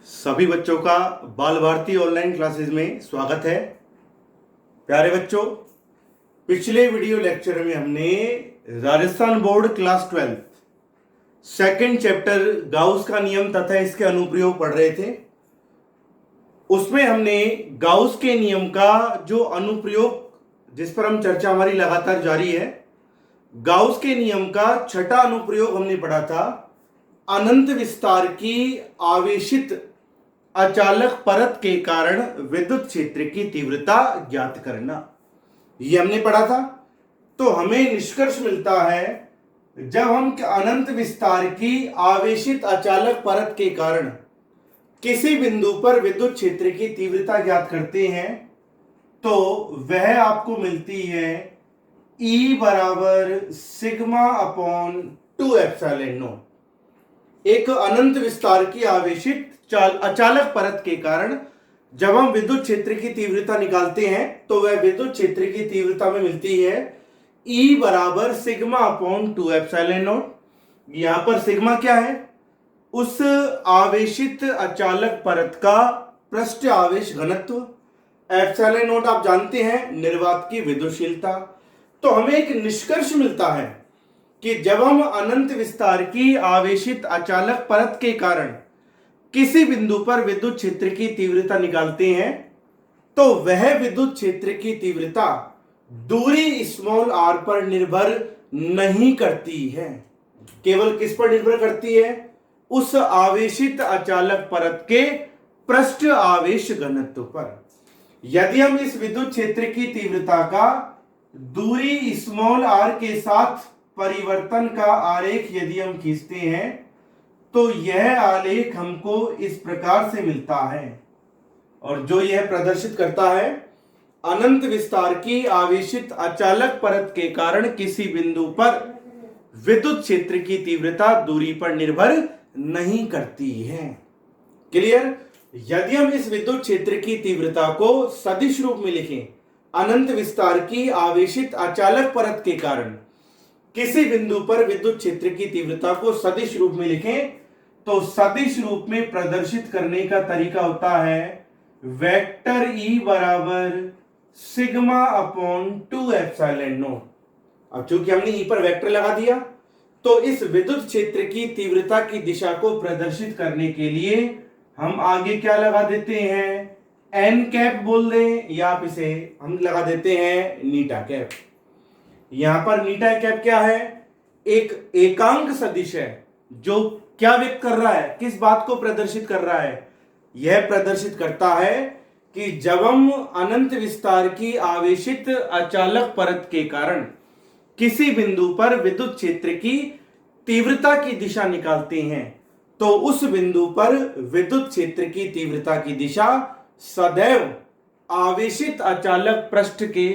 सभी बच्चों का बाल भारती ऑनलाइन क्लासेस में स्वागत है। प्यारे बच्चों, पिछले वीडियो लेक्चर में हमने Rajasthan board class 12 second chapter Gauss का नियम तथा इसके अनुप्रयोग पढ़ रहे थे। उसमें हमने गाउस के नियम का जो अनुप्रयोग, जिस पर हम चर्चा हमारी लगातार जारी है, गाउस के नियम का छठा अनुप्रयोग हमने पढ़ा था, अनंत विस्तार की आवेशित अचालक परत के कारण विद्युत क्षेत्र की तीव्रता ज्ञात करना। ये हमने पढ़ा था। तो हमें निष्कर्ष मिलता है, जब हम अनंत विस्तार की आवेशित अचालक परत के कारण किसी बिंदु पर विद्युत क्षेत्र की तीव्रता ज्ञात करते हैं तो वह आपको मिलती है E बराबर सिग्मा अपॉन 2 एप्सिलॉन नॉट। एक अनंत विस्तार की आवेशित अचालक परत के कारण जब हम विद्युत क्षेत्र की तीव्रता निकालते हैं तो वह विद्युत क्षेत्र की तीव्रता में मिलती है E बराबर सिग्मा अपॉन 2 एप्सिलॉन नॉट। यहां पर सिग्मा क्या है? उस आवेशित अचालक परत का पृष्ठ आवेश घनत्व, एप्सिलॉन नॉट आप जानते हैं निर्वात की विद्युतशीलता। तो हमें एक निष्कर्ष मिलता है कि जब हम अनंत विस्तार की आवेशित अचालक परत के कारण किसी बिंदु पर विद्युत क्षेत्र की तीव्रता निकालते हैं तो वह विद्युत क्षेत्र की तीव्रता दूरी स्मॉल r पर निर्भर नहीं करती है। केवल किस पर निर्भर करती है? उस आवेशित अचालक परत के पृष्ठ आवेश घनत्व पर। यदि हम इस विद्युत क्षेत्र की तीव्रता का दूरी स्मॉल r के साथ परिवर्तन का आरेख यदि हम खींचते हैं तो यह आलेख हमको इस प्रकार से मिलता है, और जो यह प्रदर्शित करता है, अनंत विस्तार की आवेशित अचालक परत के कारण किसी बिंदु पर विद्युत क्षेत्र की तीव्रता दूरी पर निर्भर नहीं करती है। क्लियर? यदि हम इस विद्युत क्षेत्र की तीव्रता को सदिश रूप में लिखें, अनंत विस्तार की आवेशित अचालक परत के कारण किसी बिंदु पर विद्युत क्षेत्र की तीव्रता को सदिश रूप में लिखें तो सदिश रूप में प्रदर्शित करने का तरीका होता है वेक्टर E बराबर सिग्मा अपॉन 2 एप्सिलॉन नॉट। अब चूंकि हमने E पर वेक्टर लगा दिया तो इस विद्युत क्षेत्र की तीव्रता की दिशा को प्रदर्शित करने के लिए हम आगे क्या लगा देते हैं? एन कैप बोल दें, या आप इसे हम लगा देते हैं नीटा कैप। यहां पर नीटा कैप क्या है? एक एकांक सदिश है जो क्या व्यक्त कर रहा है, किस बात को प्रदर्शित कर रहा है? यह प्रदर्शित करता है कि जब हम अनंत विस्तार की आवेशित अचालक परत के कारण किसी बिंदु पर विद्युत क्षेत्र की तीव्रता की दिशा निकालते हैं तो उस बिंदु पर विद्युत क्षेत्र की तीव्रता की दिशा सदैव आवेशित अचालक पृष्ठ के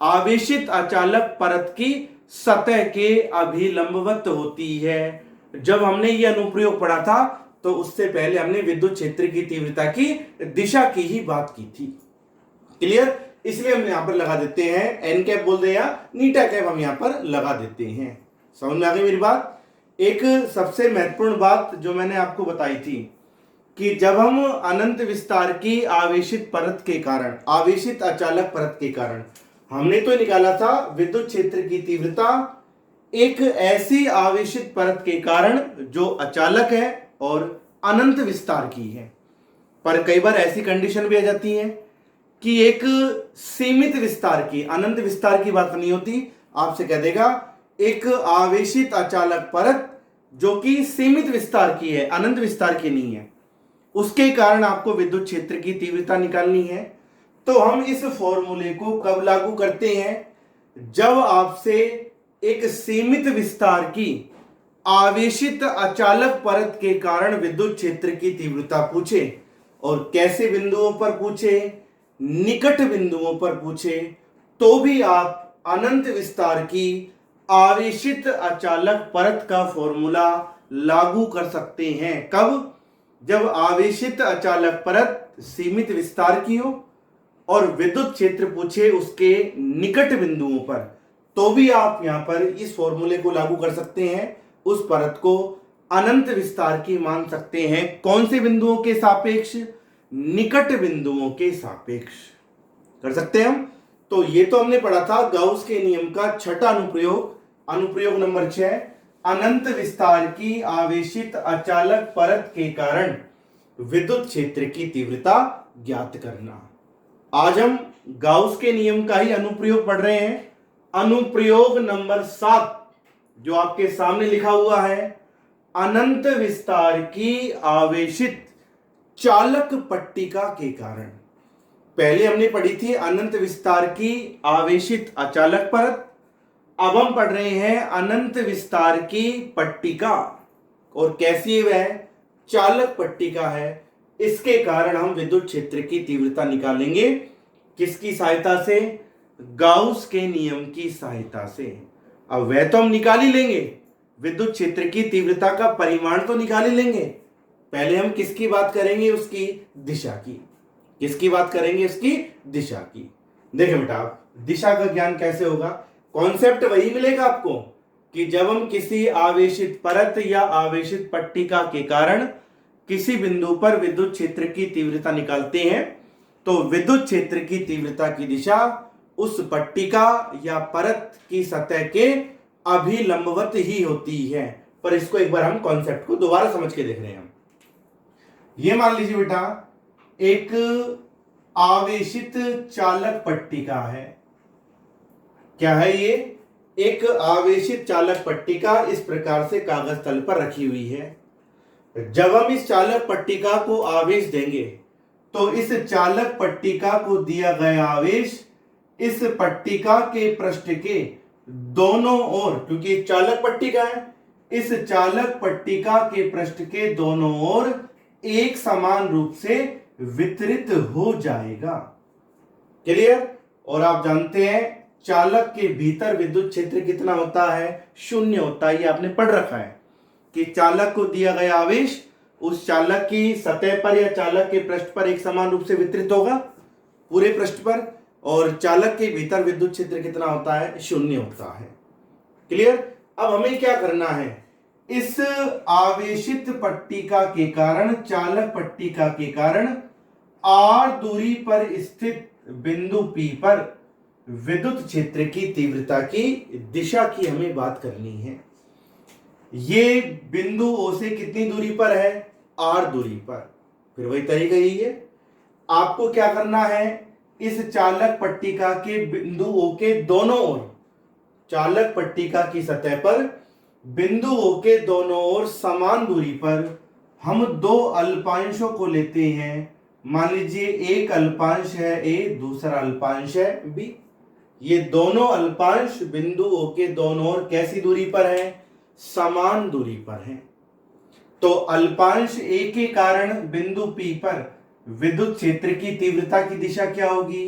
आवेशित अचालक परत की सतह के अभिलंबवत होती है। जब हमने यह अनुप्रयोग पढ़ा था तो उससे पहले हमने विद्युत क्षेत्र की तीव्रता की दिशा की ही बात की थी। क्लियर? इसलिए हम यहां पर लगा देते हैं एन कैप बोल दे या नीटा कैप हम यहां पर लगा देते हैं। समझ में आ गई मेरी बात? एक सबसे महत्वपूर्ण बात जो मैंने आपको बताई थी कि जब हम अनंत विस्तार की आवेशित परत के कारण, आवेशित अचालक परत के कारण, हमने तो निकाला था विद्युत क्षेत्र की तीव्रता एक ऐसी आवेशित परत के कारण जो अचालक है और अनंत विस्तार की है। पर कई बार ऐसी कंडीशन भी आ जाती है कि एक सीमित विस्तार की, अनंत विस्तार की बात नहीं होती, आपसे कह देगा एक आवेशित अचालक परत जो कि सीमित विस्तार की है, अनंत विस्तार की नहीं है, उसके कारण आपको विद्युत क्षेत्र की तीव्रता निकालनी है। तो हम इस फॉर्मूले को कब लागू करते हैं? जब आपसे एक सीमित विस्तार की आवेशित अचालक परत के कारण विद्युत क्षेत्र की तीव्रता पूछे, और कैसे बिंदुओं पर पूछे? निकट बिंदुओं पर पूछे, तो भी आप अनंत विस्तार की आवेशित अचालक परत का फॉर्मूला लागू कर सकते हैं। कब? जब आवेशित अचालक परत सीमित विस्तार की हो और विद्युत क्षेत्र पूछे उसके निकट बिंदुओं पर, तो भी आप यहां पर इस फॉर्मूले को लागू कर सकते हैं, उस परत को अनंत विस्तार की मान सकते हैं। कौन से बिंदुओं के सापेक्ष? निकट बिंदुओं के सापेक्ष कर सकते हैं हम। तो ये तो हमने पढ़ा था गाउस के नियम का छठा अनुप्रयोग, अनुप्रयोग नंबर 6, अनंत विस्तार की आवेशित अचालक परत के कारण विद्युत क्षेत्र की तीव्रता ज्ञात करना। आज हम गाउस के नियम का ही अनुप्रयोग पढ़ रहे हैं। अनुप्रयोग नंबर 7 जो आपके सामने लिखा हुआ है, अनंत विस्तार की आवेशित चालक पट्टिका के कारण। पहले हमने पढ़ी थी अनंत विस्तार की आवेशित अचालक परत, अब हम पढ़ रहे हैं अनंत विस्तार की पट्टिका, और कैसी वह चालक पट्टिका है, इसके कारण हम विद्युत क्षेत्र की तीव्रता निकालेंगे। किसकी सहायता से? गाउस के नियम की सहायता से। अब वह तो हम निकाल ही लेंगे, विद्युत क्षेत्र की तीव्रता का परिमाण तो निकाल ही लेंगे। पहले हम किसकी बात करेंगे? उसकी दिशा की। किसकी बात करेंगे? उसकी दिशा की। देखें बेटा, आप दिशा का ज्ञान कैसे होगा? कॉन्सेप्ट वही मिलेगा आपको कि जब हम किसी आवेशित परत या आवेशित पट्टिका के कारण किसी बिंदु पर विद्युत क्षेत्र की तीव्रता निकालते हैं, तो विद्युत क्षेत्र की तीव्रता की दिशा उस पट्टिका या परत की सतह के अभिलंबवत ही होती है। पर इसको एक बार हम कॉन्सेप्ट को दोबारा समझ के देख रहे हैं। ये मान लीजिए बेटा, एक आवेशित चालक पट्टिका है। क्या है ये? एक आवेशित चालक पट्टिका इस प्रकार से कागज तल पर रखी हुई है। जब हम इस चालक पट्टिका को आवेश देंगे तो इस चालक पट्टिका को दिया गया आवेश इस पट्टिका के पृष्ठ के दोनों ओर, क्योंकि चालक पट्टिका है, इस चालक पट्टिका के पृष्ठ के दोनों ओर एक समान रूप से वितरित हो जाएगा। क्लियर? और आप जानते हैं चालक के भीतर विद्युत क्षेत्र कितना होता है? 0 होता है। ये आपने पढ़ रखा है कि चालक को दिया गया आवेश उस चालक की सतह पर या चालक के पृष्ठ पर एक समान रूप से वितरित होगा पूरे पृष्ठ पर, और चालक के भीतर विद्युत क्षेत्र कितना होता है? 0 होता है। क्लियर? अब हमें क्या करना है? इस आवेशित पट्टिका के कारण, चालक पट्टिका के कारण r दूरी पर स्थित बिंदु P पर विद्युत क्षेत्र की तीव्रता की दिशा की हमें बात करनी है। ये बिंदु O से कितनी दूरी पर है? r दूरी पर। फिर वही तरीका यही है, आपको क्या करना है? इस चालक पट्टिका के बिंदु O के दोनों ओर, चालक पट्टिका की सतह पर बिंदु O के दोनों ओर समान दूरी पर हम दो अल्पांशों को लेते हैं। मान लीजिए एक अल्पांश है A, दूसरा अल्पांश है B। ये दोनों अल्पांश बिंदु O के दोनों ओर कैसी दूरी पर है? समान दूरी पर है। तो अल्पांश A के कारण बिंदु P पर विद्युत क्षेत्र की तीव्रता की दिशा क्या होगी?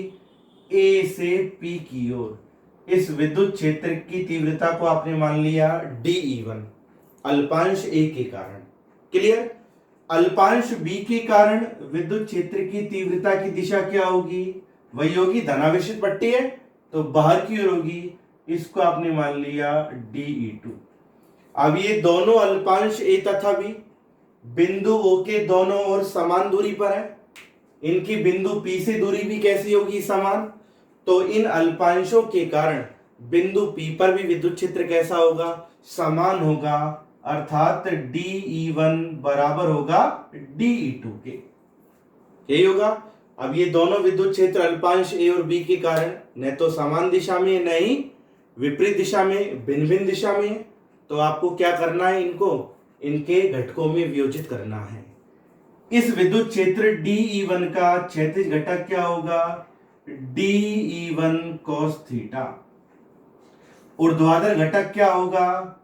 A से P की ओर। इस विद्युत क्षेत्र की तीव्रता को आपने मान लिया dE1, अल्पांश A के कारण। क्लियर? अल्पांश B के कारण विद्युत क्षेत्र की तीव्रता की दिशा क्या होगी? वही होगी, धनावेशित पट्टी है तो बाहर की ओर होगी, इसको आपने मान लिया dE2। अब ये दोनों अल्पांश A तथा B बिंदु O के दोनों ओर समान दूरी पर है, इनकी बिंदु P से दूरी भी कैसी होगी? समान। तो इन अल्पांशों के कारण बिंदु P पर भी विद्युत क्षेत्र कैसा होगा? समान होगा, अर्थात dE1 बराबर होगा dE2 के। यही होगा। अब ये दोनों विद्युत क्षेत्र अल्पांश A और B के कारण न तो समान दिशा में, न ही विपरीत दिशा में, भिन्न भिन्न दिशा में। तो आपको क्या करना है? इनको इनके घटकों में वियोजित करना है। इस विद्युत क्षेत्र dE1 का क्षैतिज घटक क्या होगा? dE1 cos theta. ऊर्ध्वाधर घटक क्या होगा?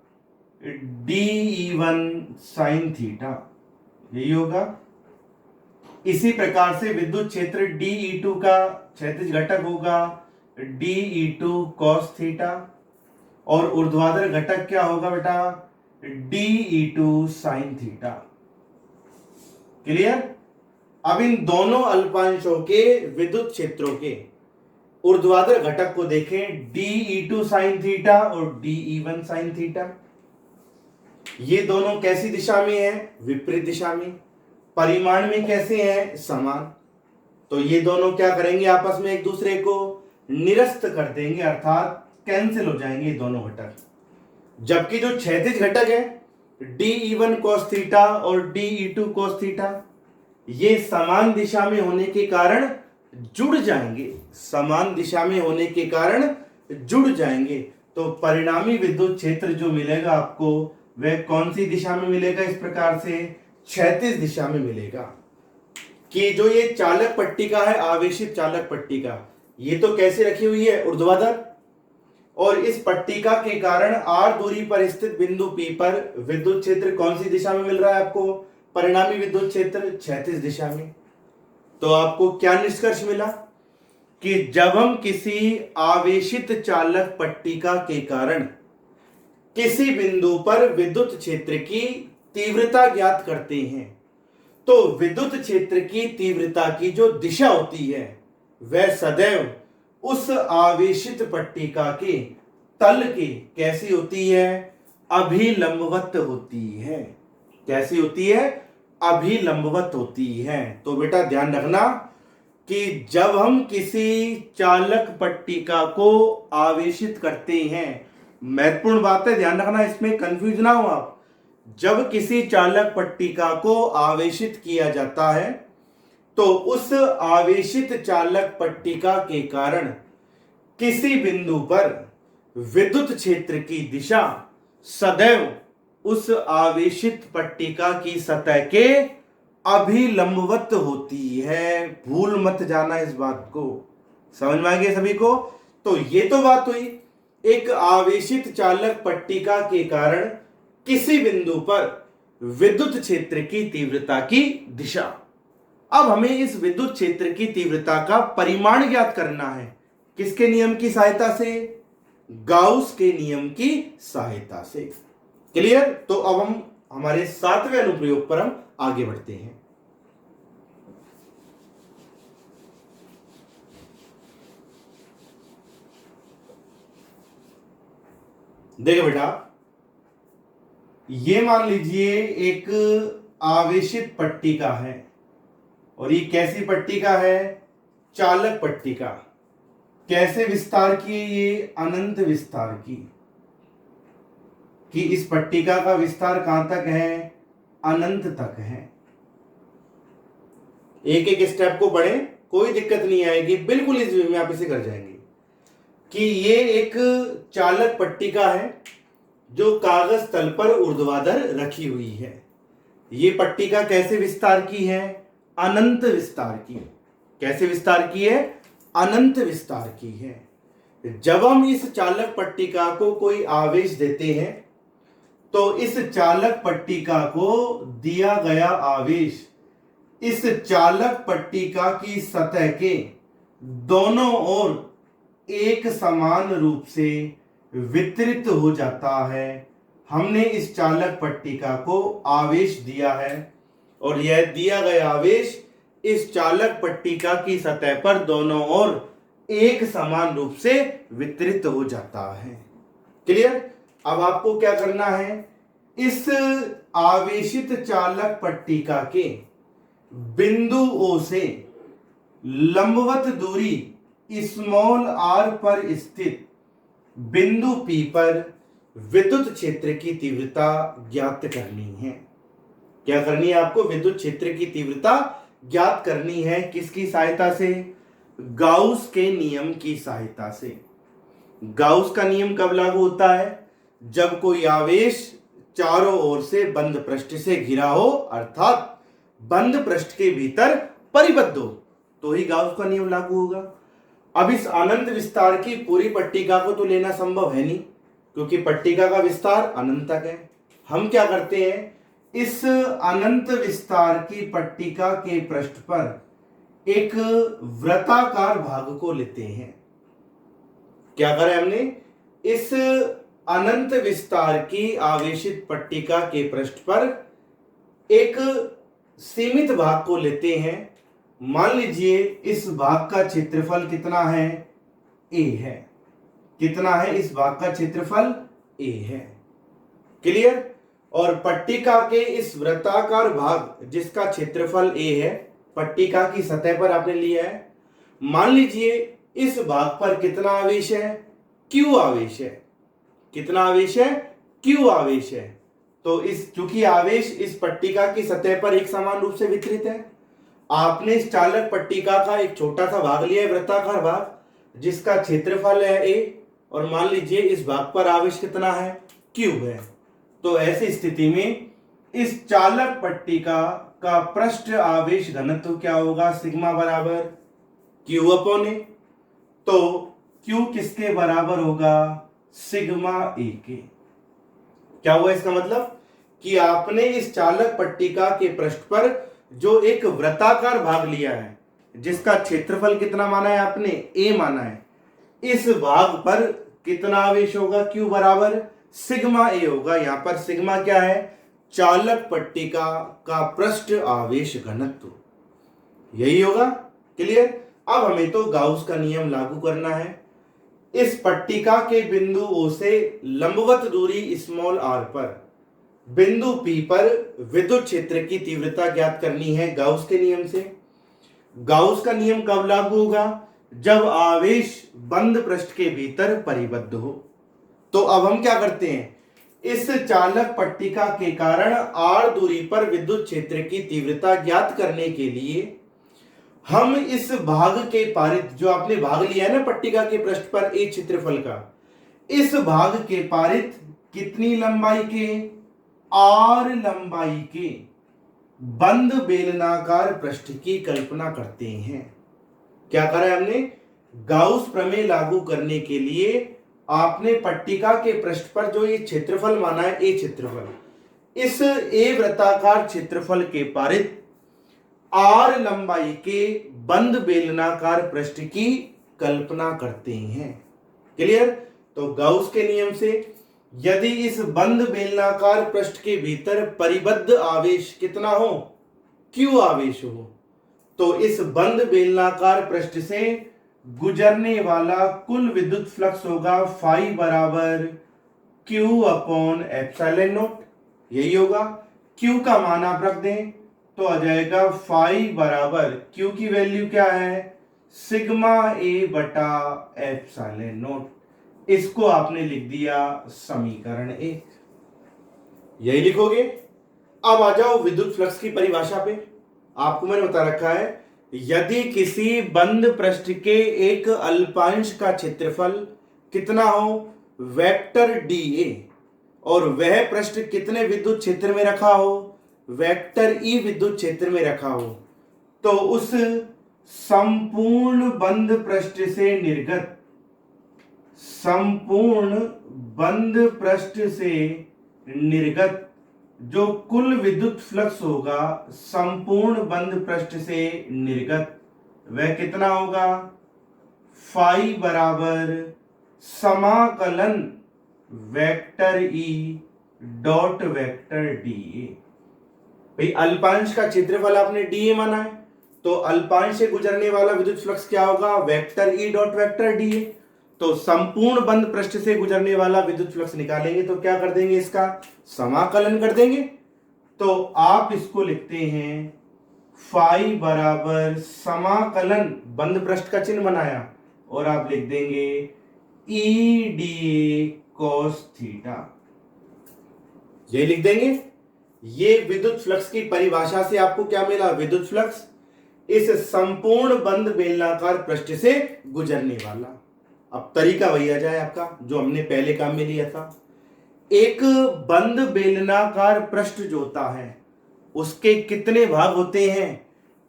dE1 sin theta. यही होगा। इसी प्रकार से विद्युत क्षेत्र dE2 का क्षैतिज घटक होगा dE2 cos थीटा, और ऊर्ध्वाधर घटक क्या होगा बेटा? dE2 sin theta. क्लियर? अब इन दोनों अल्पांशों के विद्युत क्षेत्रों के ऊर्ध्वाधर घटक को देखें, dE2 sin थीटा और dE1 sin थीटा। ये दोनों कैसी दिशा में है? विपरीत दिशा में। परिमाण में कैसे हैं? समान। तो ये दोनों क्या करेंगे? आपस में एक दूसरे को निरस्त कर देंगे, अर्थात कैंसिल हो जाएंगे दोनों घटक। जबकि जो क्षैतिज घटक है DE1 cos थीटा और DE2 cos थीटा, ये समान दिशा में होने के कारण जुड़ जाएंगे, समान दिशा में होने के कारण जुड़ जाएंगे। तो परिणामी विद्युत क्षेत्र जो मिलेगा आपको, वह कौन सी दिशा में मिलेगा? इस प्रकार से क्षैतिज दिशा में मिलेगा। कि जो ये चालक पट्टिका है, आवेशित चालक पट्टिका, ये तो कैसे रखी हुई है? ऊर्ध्वाधर। और इस पट्टिका के कारण r दूरी पर स्थित बिंदु P पर विद्युत क्षेत्र कौन सी दिशा में मिल रहा है आपको? परिणामी विद्युत क्षेत्र क्षैतिज दिशा में। तो आपको क्या निष्कर्ष मिला? कि जब हम किसी आवेशित चालक पट्टिका के कारण किसी बिंदु पर विद्युत क्षेत्र की तीव्रता ज्ञात करते हैं, तो विद्युत क्षेत्र की तीव्रता की जो दिशा होती है वह सदैव उस आवेशित पट्टिका के तल के कैसी होती है? अभिलंबवत होती है। कैसी होती है? अभिलंबवत होती है। तो बेटा ध्यान रखना कि जब हम किसी चालक पट्टिका को आवेशित करते हैं, महत्वपूर्ण बात है, ध्यान रखना, इसमें कंफ्यूज ना हो आप। जब किसी चालक पट्टिका को आवेशित किया जाता है तो उस आवेशित चालक पट्टिका के कारण किसी बिंदु पर विद्युत क्षेत्र की दिशा सदैव उस आवेशित पट्टिका की सतह के अभिलंबवत होती है। भूल मत जाना इस बात को। समझ में आ गया सभी को? तो ये तो बात हुई एक आवेशित चालक पट्टिका के कारण किसी बिंदु पर विद्युत क्षेत्र की तीव्रता की दिशा। अब हमें इस विद्युत क्षेत्र की तीव्रता का परिमाण ज्ञात करना है। किसके नियम की सहायता से? गाउस के नियम की सहायता से। क्लियर? तो अब हम हमारे 7वें अनुप्रयोग पर हम आगे बढ़ते हैं। देखो बेटा, ये मान लीजिए एक आवेशित पट्टिका है, और ये कैसी पट्टिका है? चालक पट्टिका। कैसे विस्तार की? ये अनंत विस्तार की। कि इस पट्टिका का विस्तार कहां तक है? अनंत तक है। एक एक स्टेप को पढ़ें, कोई दिक्कत नहीं आएगी, बिल्कुल इस वे में आप इसे कर जाएंगे। कि ये एक चालक पट्टिका है जो कागज तल पर ऊर्ध्वाधर रखी हुई है। ये पट्टिका कैसे विस्तार की है? अनंत विस्तार की। कैसे विस्तार की है? अनंत विस्तार की है। जब हम इस चालक पट्टिका को कोई आवेश देते हैं तो इस चालक पट्टिका को दिया गया आवेश इस चालक पट्टिका की सतह के दोनों ओर एक समान रूप से वितरित हो जाता है। हमने इस चालक पट्टिका को आवेश दिया है और यह दिया गया आवेश इस चालक पट्टिका की सतह पर दोनों ओर एक समान रूप से वितरित हो जाता है। क्लियर? अब आपको क्या करना है? इस आवेशित चालक पट्टिका के बिंदु O से लंबवत दूरी स्मॉल r पर स्थित बिंदु P पर विद्युत क्षेत्र की तीव्रता ज्ञात करनी है। क्या करनी है आपको? विद्युत क्षेत्र की तीव्रता ज्ञात करनी है। किसकी सहायता से? गाउस के नियम की सहायता से। गाउस का नियम कब लागू होता है? जब कोई आवेश चारों ओर से बंद पृष्ठ से घिरा हो, अर्थात बंद पृष्ठ के भीतर परिबद्ध हो, तो ही गाउस का नियम लागू होगा। अब इस अनंत विस्तार की पूरी पट्टिका को तो लेना संभव है नहीं, क्योंकि पट्टिका का विस्तार अनंत तक है। हम क्या करते हैं? इस अनंत विस्तार की पट्टिका के पृष्ठ पर एक वृत्ताकार भाग को लेते हैं। क्या करें हमने? इस अनंत विस्तार की आवेशित पट्टिका के पृष्ठ पर एक सीमित भाग को लेते हैं। मान लीजिए इस भाग का क्षेत्रफल कितना है? A है। कितना है इस भाग का क्षेत्रफल? A है। क्लियर? और पट्टिका के इस वृत्ताकार भाग जिसका क्षेत्रफल a है, पट्टिका की सतह पर आपने लिया है। मान लीजिए इस भाग पर कितना आवेश है, q आवेश है। कितना आवेश है, q आवेश है। तो इस चूंकि आवेश इस पट्टिका की सतह पर एक समान रूप से वितरित है, आपने इस चालक पट्टिका का एक छोटा सा भाग लिया है, वृत्ताकार भाग जिसका क्षेत्रफल है a, और मान लीजिए इस भाग पर आवेश कितना है, q है। तो ऐसी स्थिति में इस चालक पट्टिका का पृष्ठ आवेश घनत्व क्या होगा, सिग्मा बराबर q अपॉन ए। तो q किसके बराबर होगा, सिग्मा ए के। क्या हुआ इसका मतलब कि आपने इस चालक पट्टिका के पृष्ठ पर जो एक वृत्ताकार भाग लिया है जिसका क्षेत्रफल कितना माना है आपने, a माना है, इस भाग पर कितना आवेश होगा, q बराबर सिग्मा ए होगा। यहां पर सिग्मा क्या है, चालक पट्टिका का पृष्ठ आवेश घनत्व, यही होगा। क्लियर। अब हमें तो गाउस का नियम लागू करना है। इस पट्टिका के बिंदु O से लंबवत दूरी स्मॉल r पर बिंदु P पर विद्युत क्षेत्र की तीव्रता ज्ञात करनी है गाउस के नियम से। गाउस का नियम कब लागू होगा, जब आवेश बंद पृष्ठ के भीतर परिबद्ध हो। तो अब हम क्या करते हैं, इस चालक पट्टिका के कारण r दूरी पर विद्युत क्षेत्र की तीव्रता ज्ञात करने के लिए हम इस भाग के पारित, जो आपने भाग लिया है ना पट्टिका के पृष्ठ पर a क्षेत्रफल का, इस भाग के पारित कितनी लंबाई के, r लंबाई के बंद बेलनाकार पृष्ठ की कल्पना करते हैं। क्या करा है हमने, गाउस प्रमेय लागू करने के लिए आपने पट्टिका के पृष्ठ पर जो ये क्षेत्रफल माना है a क्षेत्रफल, इस a वृत्ताकार क्षेत्रफल के पारित r लंबाई के बंद बेलनाकार पृष्ठ की कल्पना करते हैं। क्लियर। तो गाउस के नियम से यदि इस बंद बेलनाकार पृष्ठ के भीतर परिबद्ध आवेश कितना हो, q आवेश हो, तो इस बंद बेलनाकार पृष्ठ से गुजरने वाला कुल विद्युत फ्लक्स होगा फाई बराबर q अपॉन एप्सिलॉन नॉट, यही होगा। q का मान आप रख दें तो आ जाएगा फाई बराबर, q की वैल्यू क्या है, सिग्मा ए बटा एप्सिलॉन नॉट। इसको आपने लिख दिया समीकरण 1, यही लिखोगे। अब आ जाओ विद्युत फ्लक्स की परिभाषा पे। आपको मैंने बता रखा है, यदि किसी बंद पृष्ठ के एक अल्पांश का क्षेत्रफल कितना हो, वेक्टर dA, और वह पृष्ठ कितने विद्युत क्षेत्र में रखा हो, वेक्टर E विद्युत क्षेत्र में रखा हो, तो उस संपूर्ण बंद पृष्ठ से निर्गत, संपूर्ण बंद पृष्ठ से निर्गत जो कुल विद्युत फ्लक्स होगा, संपूर्ण बंद पृष्ठ से निर्गत, वह कितना होगा, फाई बराबर समाकलन vector E dot vector dA। भाई अल्पांश का क्षेत्रफल आपने dA माना है, तो अल्पांश से गुजरने वाला विद्युत फ्लक्स क्या होगा, vector E dot vector dA। तो संपूर्ण बंद पृष्ठ से गुजरने वाला विद्युत फ्लक्स निकालेंगे तो क्या कर देंगे, इसका समाकलन कर देंगे। तो आप इसको लिखते हैं फाई बराबर समाकलन, बंद पृष्ठ का चिन्ह बनाया, और आप लिख देंगे ई डी कॉस थीटा, ये लिख देंगे। ये विद्युत फ्लक्स की परिभाषा से आपको क्या मिला, विद्युत फ्लक्स इस संपूर्ण बंद बेलनाकार पृष्ठ से गुजरने वाला। अब तरीका वही आ जाए आपका जो हमने पहले काम में लिया था। एक बंद बेलनाकार पृष्ठ जो होता है उसके कितने भाग होते हैं,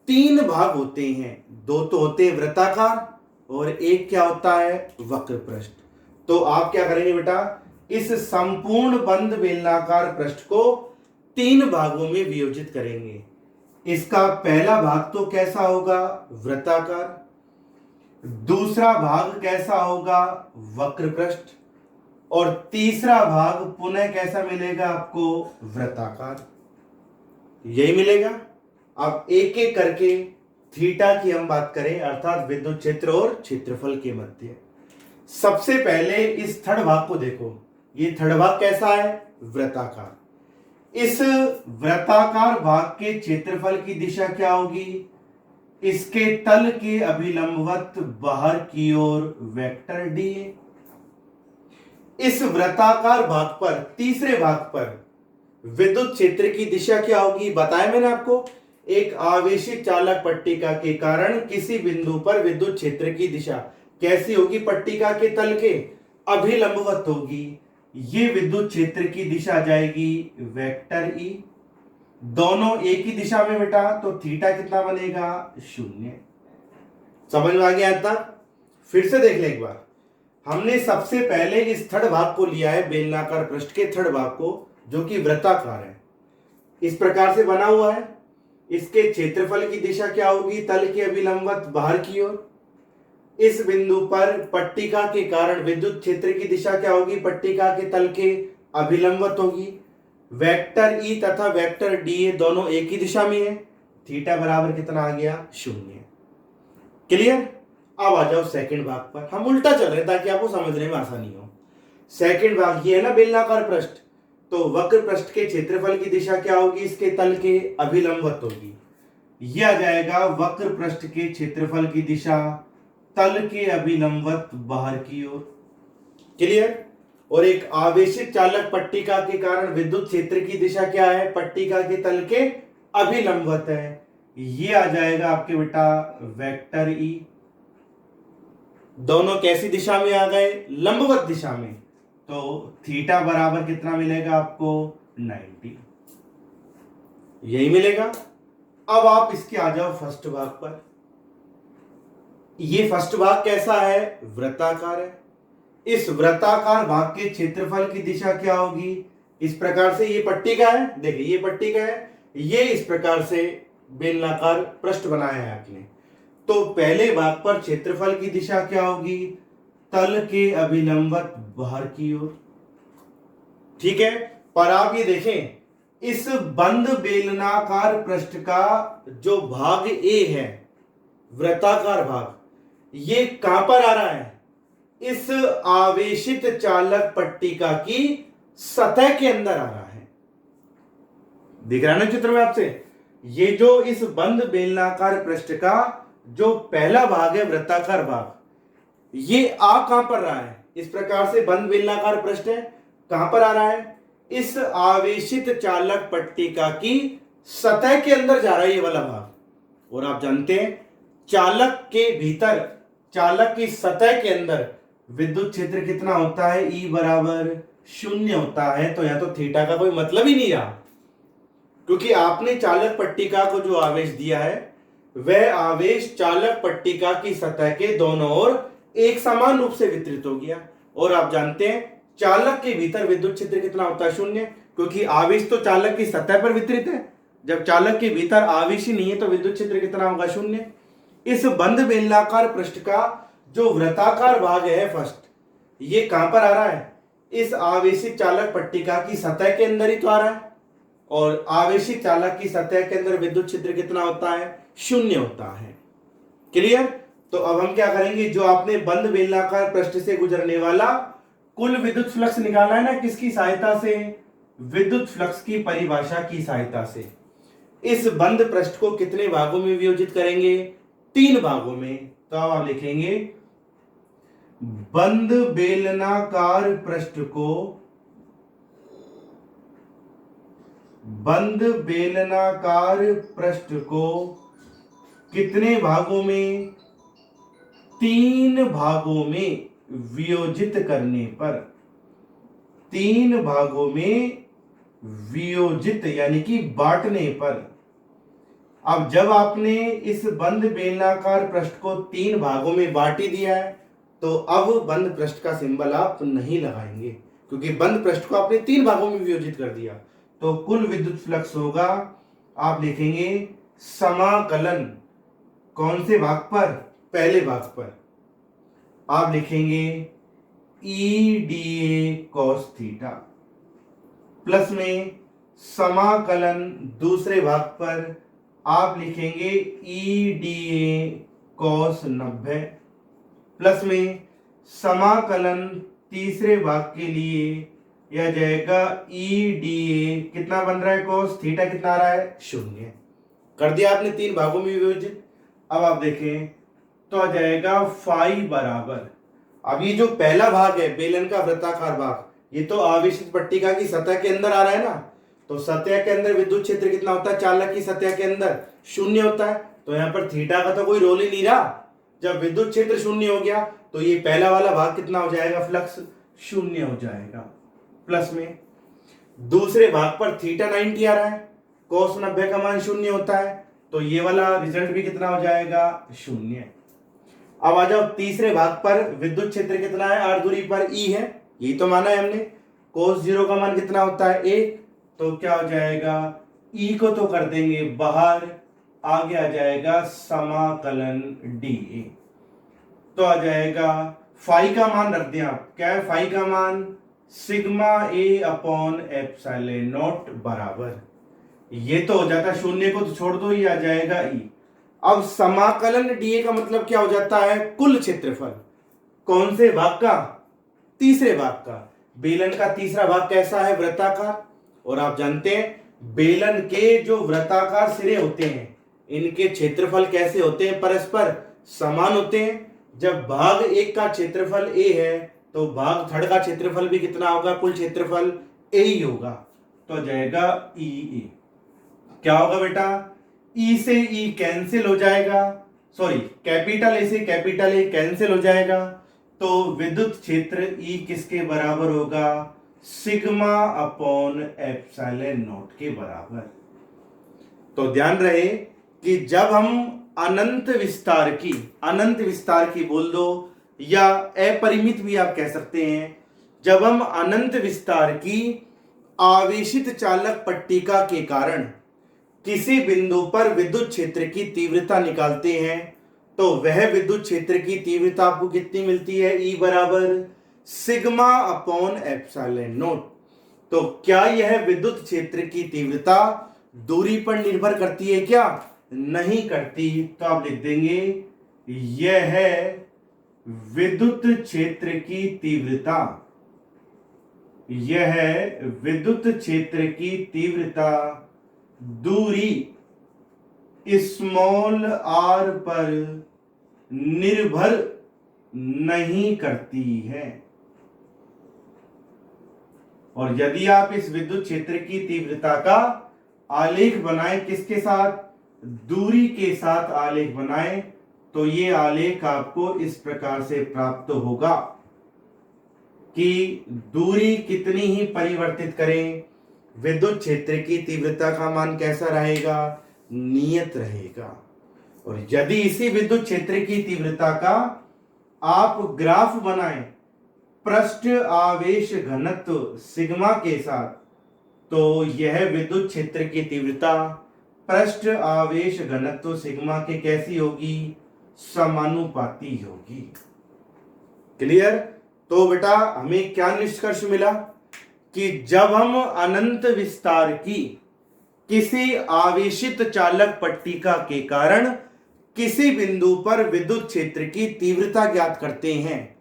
3 भाग होते हैं। 2 तो होते हैं वृत्ताकार और एक क्या होता है, वक्र पृष्ठ। तो आप क्या करेंगे बेटा, इस संपूर्ण बंद बेलनाकार पृष्ठ को 3 भागों में वियोजित करेंगे। इसका पहला भाग तो कैसा होगा, वृत्ताकार, दूसरा भाग कैसा होगा, वक्र पृष्ठ, और तीसरा भाग पुनः कैसा मिलेगा आपको, वृत्ताकार, यही मिलेगा। अब एक एक करके थीटा की हम बात करें, अर्थात विद्युत क्षेत्र और क्षेत्रफल के मध्य। सबसे पहले इस थर्ड भाग को देखो, ये थर्ड भाग कैसा है, वृत्ताकार। इस वृत्ताकार भाग के क्षेत्रफल की दिशा क्या होगी? इसके तल के अभिलंबवत बाहर की ओर वेक्टर डी है। इस वृत्ताकार भाग पर, तीसरे भाग पर विद्युत क्षेत्र की दिशा क्या होगी? बताया मैंने आपको, एक आवेशित चालक पट्टिका के कारण किसी बिंदु पर विद्युत क्षेत्र की दिशा कैसी होगी? पट्टिका के तल के अभिलंबवत होगी। ये विद्युत क्षेत्र की दिशा जाएगी वेक्टर ई। दोनों एक ही दिशा में बेटा, तो थीटा कितना बनेगा? 0। समझ में आ गया तक? फिर से देख ले एक बार। हमने सबसे पहले इस थर्ड भाग को लिया है, बेलनाकार पृष्ठ के थर्ड भाग को, जो कि वृत्ताकार है, इस प्रकार से बना हुआ है। इसके क्षेत्रफल की दिशा क्या होगी? तल के अभिलंबवत बाहर की ओर। इस बिंदु पर पट्टिका के कारण विद्युत क्षेत्र की दिशा क्या होगी? पट्टिका के तल के अभिलंबवत होगी। वेक्टर ई तथा वेक्टर डी दोनों एक ही दिशा में है। थीटा बराबर कितना आ गया? 0। क्लियर? अब आ जाओ सेकंड भाग पर। हम उल्टा चल रहे हैं ताकि आपको समझने में आसानी हो। सेकंड भाग ये है ना बेलनाकार पृष्ठ, तो वक्र पृष्ठ के क्षेत्रफल की दिशा क्या होगी? इसके तल के अभिलंबवत होगी। यह आ जाएगा वक्र पृष्ठ के क्षेत्रफल की दिशा तल के अभिलंबवत बाहर की ओर। क्लियर? और एक आवेशित चालक पट्टिका के कारण विद्युत क्षेत्र की दिशा क्या है? पट्टिका के तल के अभिलंबवत है। ये आ जाएगा आपके बेटा वेक्टर ई। दोनों कैसी दिशा में आ गए? लंबवत दिशा में। तो थीटा बराबर कितना मिलेगा आपको? 90। यही मिलेगा। अब आप इसके आ जाओ फर्स्ट भाग पर। ये फर्स्ट भाग कैसा है? वृत्ताकार है। इस वृत्ताकार भाग के क्षेत्रफल की दिशा क्या होगी? इस प्रकार से, ये पट्टिका है, देखिए ये पट्टिका है, ये इस प्रकार से बेलनाकार पृष्ठ बनाया है आपने। तो पहले भाग पर क्षेत्रफल की दिशा क्या होगी? तल के अभिलंबवत बाहर की ओर। ठीक है, पर आप ये देखें, इस बंद बेलनाकार पृष्ठ का जो भाग ए है, वृत्ताकार भाग, ये कहां पर आ रहा है? इस आवेशित चालक पट्टिका की सतह के अंदर आ रहा है। दिख रहा है ना चित्र में आपसे? ये जो इस बंद बेलनाकार पृष्ठ का जो पहला भाग है, वृत्ताकार भाग, ये कहां पर रहा है? इस प्रकार से बंद बेलनाकार पृष्ठ है, कहां पर आ रहा है? इस आवेशित चालक पट्टिका की सतह के अंदर जा रहा है ये वाला भाग। और आप जानते हैं चालक के भीतर, चालक की सतह के अंदर विद्युत क्षेत्र कितना होता है? E बराबर 0 होता है। तो यहां तो थीटा का कोई मतलब ही नहीं रहा, क्योंकि आपने चालक पट्टिका को जो आवेश दिया है, वह आवेश चालक पट्टिका की सतह के दोनों ओर एक समान रूप से वितरित हो गया। और आप जानते हैं चालक के भीतर विद्युत क्षेत्र कितना होता है? 0, क्योंकि आवेश तो चालक की सतह पर वितरित है। जब चालक के भीतर आवेश ही नहीं है तो विद्युत क्षेत्र कितना होगा? 0। इस बंद बेलनाकार पृष्ठ का जो वृत्ताकार भाग है फर्स्ट, ये कहां पर आ रहा है? इस आवेशित चालक पट्टिका की सतह के अंदर ही तो आ रहा है। और आवेशित चालक की सतह के अंदर विद्युत क्षेत्र कितना होता है? 0 होता है। क्लियर? तो अब हम क्या करेंगे? जो आपने बंद बेलनाकार पृष्ठ से गुजरने वाला कुल विद्युत फ्लक्स निकाला है ना, किसकी सहायता से? विद्युत फ्लक्स की परिभाषा की सहायता से। इस बंद पृष्ठ को कितने भागों में विभाजित करेंगे? 3 भागों में। तो अब आप लिखेंगे बंद बेलनाकार पृष्ठ को, बंद बेलनाकार पृष्ठ को कितने भागों में? 3 भागों में वियोजित करने पर, 3 भागों में वियोजित यानी कि बांटने पर। अब जब आपने इस बंद बेलनाकार पृष्ठ को 3 भागों में बांट दिया है, तो अब बंद पृष्ठ का सिंबल आप नहीं लगाएंगे, क्योंकि बंद पृष्ठ को आपने 3 भागों में वियोजित कर दिया। तो कुल विद्युत फ्लक्स होगा, आप लिखेंगे समाकलन, कौन से भाग पर? पहले भाग पर। आप लिखेंगे E D A cos theta, plus में समाकलन दूसरे भाग पर आप लिखेंगे E D A cos 90, plus में समाकलन तीसरे भाग के लिए यह आ जाएगा ई डी ए, कितना बन रहा है cos थीटा, कितना आ रहा है 0। कर दिया आपने 3 भागों में विभाजित। अब आप देखें तो आ जाएगा फाई बराबर, अब ये जो पहला भाग है बेलन का वृत्ताकार भाग, ये तो आवेशित पट्टिका की सतह के अंदर आ रहा है ना, तो सतह के अंदर विद्युत क्षेत्र कितना होता है, चालक की सतह के अंदर 0 होता है। तो यहाँ पर थीटा का तो कोई रोल ही नहीं रहा। जब विद्युत क्षेत्र 0 हो गया तो ये पहला वाला भाग कितना हो जाएगा, फ्लक्स 0 हो जाएगा प्लस में। दूसरे भाग पर थीटा 90 आ रहा है, cos 90 का मान 0 होता है, तो ये वाला रिजल्ट भी कितना हो जाएगा 0। अब आ जाओ तीसरे भाग पर, विद्युत क्षेत्र कितना है, r दूरी पर E है, यही तो माना है हमने। cos 0 का मान कितना होता है 1, तो क्या हो जाएगा E को तो कर देंगे बाहर, आगे आ जाएगा समाकलन dA, तो आ जाएगा फाई का मान रख दिया आप, क्या है फाई का मान, sigma A upon epsilon not बराबर, ये तो हो जाता 0 को तो छोड़ दो, ये आ जाएगा E। अब समाकलन dA का मतलब क्या हो जाता है, कुल क्षेत्रफल। कौन से भाग का, तीसरे भाग का। बेलन का तीसरा भाग कैसा है, वृत्ताकार, और आप जानते हैं बेलन के जो वृत्ताकार सिरे होते हैं इनके क्षेत्रफल कैसे होते हैं, परस्पर समान होते हैं। जब भाग एक का क्षेत्रफल A है तो भाग थर्ड का क्षेत्रफल भी कितना होगा, कुल क्षेत्रफल A ही होगा, तो आ जाएगा E। क्या होगा बेटा, E से E कैंसिल हो जाएगा, सॉरी कैपिटल A से कैपिटल A कैंसिल हो जाएगा, तो विद्युत क्षेत्र E किसके बराबर होगा, सिग्मा अपॉन एप्सिलॉन नॉट के बराबर। तो ध्यान रहे कि जब हम अनंत विस्तार की बोल दो या अपरिमित भी आप कह सकते हैं, जब हम अनंत विस्तार की आवेशित चालक पट्टिका के कारण किसी बिंदु पर विद्युत क्षेत्र की तीव्रता निकालते हैं तो वह विद्युत क्षेत्र की तीव्रता आपको कितनी मिलती है, E बराबर सिग्मा अपॉन एप्सिलॉन नॉट। तो क्या यह विद्युत क्षेत्र की तीव्रता दूरी पर निर्भर करती है क्या, नहीं करती, तो आप लिख देंगे यह है विद्युत क्षेत्र की तीव्रता, यह है विद्युत क्षेत्र की तीव्रता दूरी स्मॉल r पर निर्भर नहीं करती है। और यदि आप इस विद्युत क्षेत्र की तीव्रता का आलेख बनाएं, किसके साथ, दूरी के साथ आलेख बनाएं, तो ये आलेख आपको इस प्रकार से प्राप्त होगा कि दूरी कितनी ही परिवर्तित करें, विद्युत क्षेत्र की तीव्रता का मान कैसा रहेगा, नियत रहेगा। और यदि इसी विद्युत क्षेत्र की तीव्रता का आप ग्राफ बनाएं पृष्ठ आवेश घनत्व सिग्मा के साथ, तो यह विद्युत क्षेत्र की तीव्रता पृष्ठ आवेश घनत्व सिग्मा के कैसी होगी, समानुपाती होगी। क्लियर। तो बेटा हमें क्या निष्कर्ष मिला कि जब हम अनंत विस्तार की किसी आवेशित चालक पट्टिका के कारण किसी बिंदु पर विद्युत क्षेत्र की तीव्रता ज्ञात करते हैं,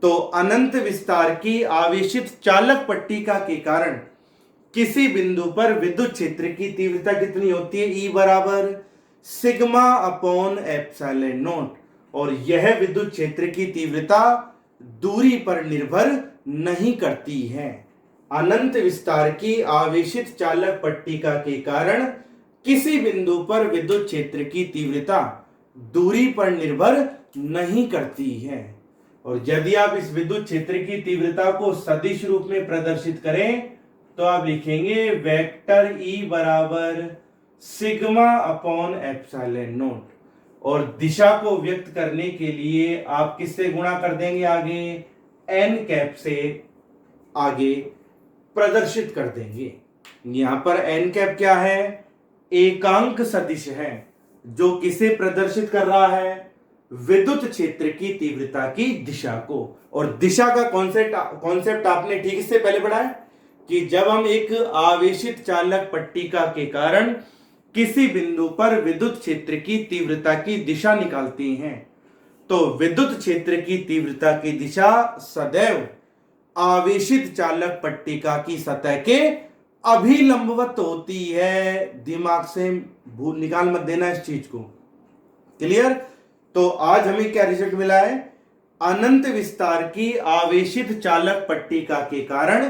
तो अनंत विस्तार की आवेशित चालक पट्टिका के कारण किसी बिंदु पर विद्युत क्षेत्र की तीव्रता कितनी होती है, E बराबर सिग्मा अपॉन एप्सिलॉन नॉट। और यह विद्युत क्षेत्र की तीव्रता दूरी पर निर्भर नहीं करती है। अनंत विस्तार की आवेशित चालक पट्टिका के कारण किसी बिंदु पर विद्युत क्षेत्र की तीव्रता दूरी पर निर्भर नहीं करती है। और यदि आप इस विद्युत क्षेत्र की तीव्रता को सदिश रूप में प्रदर्शित करें तो आप लिखेंगे वेक्टर E बराबर सिग्मा अपॉन एप्सिलॉन नॉट, और दिशा को व्यक्त करने के लिए आप किससे गुणा कर देंगे, आगे n कैप से आगे प्रदर्शित कर देंगे। यहां पर n कैप क्या है, एकांक सदिश है जो किसे प्रदर्शित कर रहा है, विद्युत क्षेत्र की तीव्रता की दिशा को। और दिशा का कॉन्सेप्ट आपने ठीक इससे पहले पढ़ा है कि जब हम एक आवेशित चालक पट्टिका के कारण किसी बिंदु पर विद्युत क्षेत्र की तीव्रता की दिशा निकालते हैं तो विद्युत क्षेत्र की तीव्रता की दिशा सदैव आवेशित चालक पट्टिका की सतह के अभिलंबवत होती है। दिमाग से भूल निकाल मत देना इस चीज को। क्लियर? तो आज हमें क्या रिजल्ट मिला है? अनंत विस्तार की आवेशित चालक पट्टिका के कारण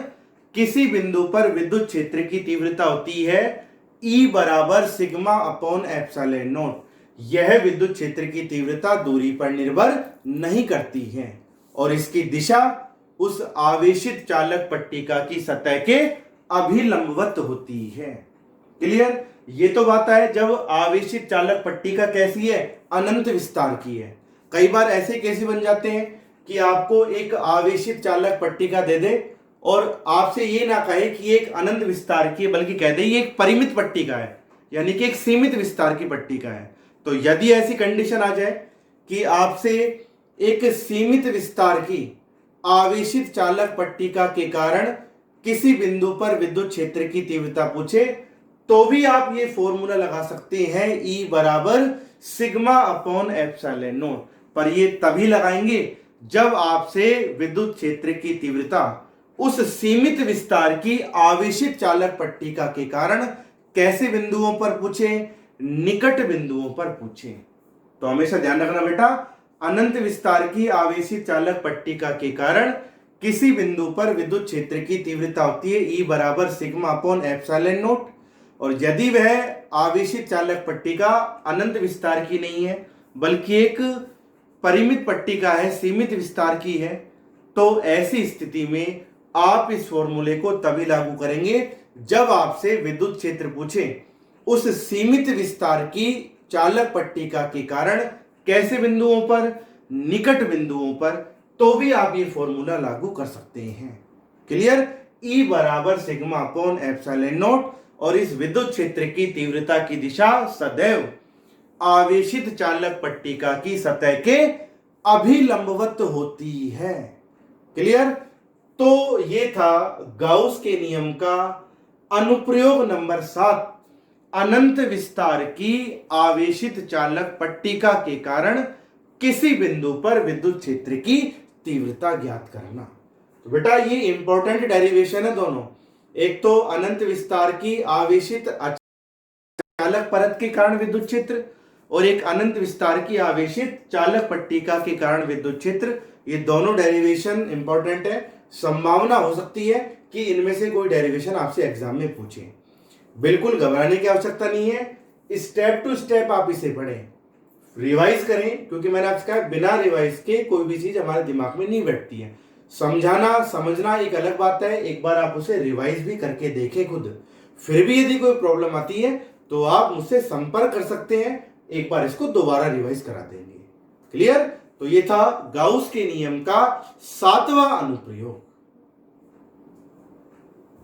किसी बिंदु पर विद्युत क्षेत्र की तीव्रता होती है E बराबर सिग्मा अपॉन एप्सिलॉन नॉट। यह विद्युत क्षेत्र की तीव्रता दूरी पर निर्भर नहीं करती है और इसकी दिशा उस आवेशित चालक पट्टिका की सतह के अभिलंबवत होती है। क्लियर? ये तो बात है जब आवेशित चालक पट्टिका कैसी है? अनंत विस्तार की है। कई बार ऐसे कैसे बन जाते हैं कि आपको एक आवेशित चालक पट्टिका दे दे और आपसे ये ना कहे कि एक अनंत विस्तार की है, बल्कि कह दे ये एक परिमित पट्टिका है, यानी कि एक सीमित विस्तार की पट्टिका है। तो यदि ऐसी कंडीशन आ जाए कि आपसे एक सीमित विस्तार की आवेशित चालक पट्टिका के कारण किसी बिंदु पर विद्युत क्षेत्र की तीव्रता पूछे, तो भी आप ये फॉर्मूला लगा सकते हैं E बराबर सिग्मा अपॉन एप्सिलॉन नॉट। पर ये तभी लगाएंगे जब आपसे विद्युत क्षेत्र की तीव्रता उस सीमित विस्तार की आवेशित चालक पट्टिका के कारण कैसे बिंदुओं पर पूछे? निकट बिंदुओं पर पूछे। तो हमेशा ध्यान रखना बेटा, अनंत विस्तार की आवेशित चालक पट्टिका के कारण किसी बिंदु पर विद्युत क्षेत्र की तीव्रता होती है E बराबर सिग्मा अपॉन एप्सिलॉन नॉट। और यदि वह आवेशित चालक पट्टिका अनंत विस्तार की नहीं है बल्कि एक परिमित पट्टिका है, सीमित विस्तार की है, तो ऐसी स्थिति में आप इस फॉर्मूले को तभी लागू करेंगे जब आपसे विद्युत क्षेत्र पूछे उस सीमित विस्तार की चालक पट्टिका के कारण कैसे बिंदुओं पर? निकट बिंदुओं पर। तो भी आप ये फॉर्मूला लागू कर सकते हैं। क्लियर? E बराबर सिग्मा अपॉन एप्सिलॉन नॉट और इस विद्युत क्षेत्र की तीव्रता की दिशा सदैव आवेशित चालक पट्टिका की सतह के अभिलंबवत होती है। क्लियर? तो ये था गाउस के नियम का अनुप्रयोग नंबर 7, अनंत विस्तार की आवेशित चालक पट्टिका के कारण किसी बिंदु पर विद्युत क्षेत्र की तीव्रता ज्ञात करना। तो बेटा ये इंपॉर्टेंट डेरिवेशन है दोनों। एक तो अनंत विस्तार की आवेशित चालक परत के कारण विद्युत क्षेत्र और एक अनंत विस्तार की आवेशित चालक पट्टिका के कारण विद्युत क्षेत्र। ये दोनों डेरिवेशन इंपॉर्टेंट है। संभावना हो सकती है कि इनमें से कोई डेरिवेशन आपसे एग्जाम में पूछे। बिल्कुल घबराने की आवश्यकता नहीं है, स्टेप टू स्टेप आप इसे पढ़ें, रिवाइज करें, क्योंकि मैंने आपसे कहा बिना रिवाइज के कोई भी चीज हमारे दिमाग में नहीं बैठती है। समझाना समझना एक अलग बात है, एक बार आप उसे रिवाइज भी करके देखें खुद। फिर भी यदि कोई प्रॉब्लम आती है तो आप मुझसे संपर्क कर सकते हैं, एक बार इसको दोबारा रिवाइज करा देंगे। क्लियर? तो ये था गाउस के नियम का 7वां अनुप्रयोग।